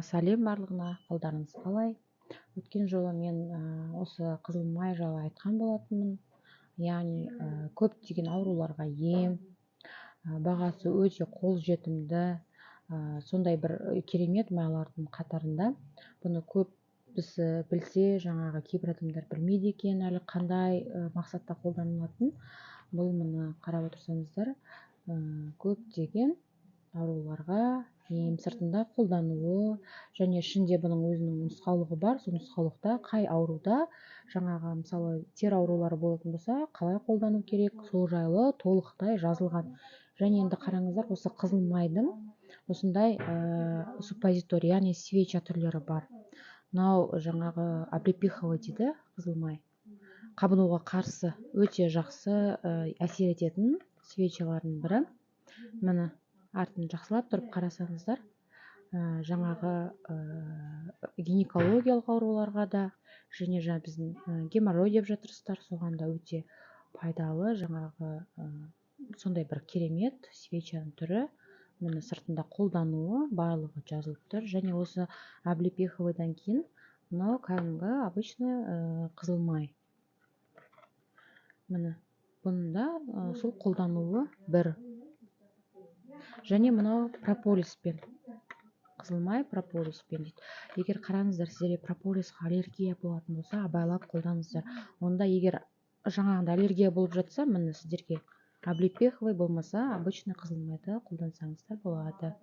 Сәлем барлығына, қалдарыңыз қалай? Өткен жолы мен осы қызыл май жайлы айтқан болатынмын. Яғни көптеген ауруларға ем, бағасы өте қолжетімді, сондай бір керемет майлардың қатарында. Бұны көбісі білсе, жаңағы кейбір адамдар білмейді екен, әлі қандай мақсатта қолданылатын. Бұл мұны қарап отырсаңыздар, көптеген ауруларға ем сыртында қолдануы, және ішінде бұның өзінің нұсқаулығы бар. Сол нұсқаулықта қай ауруда, жаңағы мысалы тер аурулары болатын болса, қалай қолдану керек, сол жайлы толықтай жазылған. Және енді қараңыздар, осы қызыл майдың осындай суппозиторий, яғни свеча түрлері бар. Мынау жаңағы облепиховый дейді қызыл май. Қабынуға қарсы өте жақсы әсер ететін свечалардың бірі. Міне артын жақсылап тұрып қарасаңыздар, жаңағы гинекологиялық ауруларға да, және біздің геморрой деп жатырсыздар, соған да өте пайдалы жаңағы сондай бір керемет свечаның түрі. Міне сыртында қолдануы барлығы жазылып тұр. Және осы облепиховыйдан кейін мынау кәдімгі обычный қызыл май. Міне бұнда сол қолдануы бір. Және мынау прополиспен, қызыл май прополиспен дейді. Егер қараңыздар, сіздерге прополисқа аллергия болатын болса, абайлап қолданыңыздар. Онда егер жаңағында аллергия болып жатса, міне сіздерге облепиховый болмаса обычный қызыл майды қолдансаңыздар болады.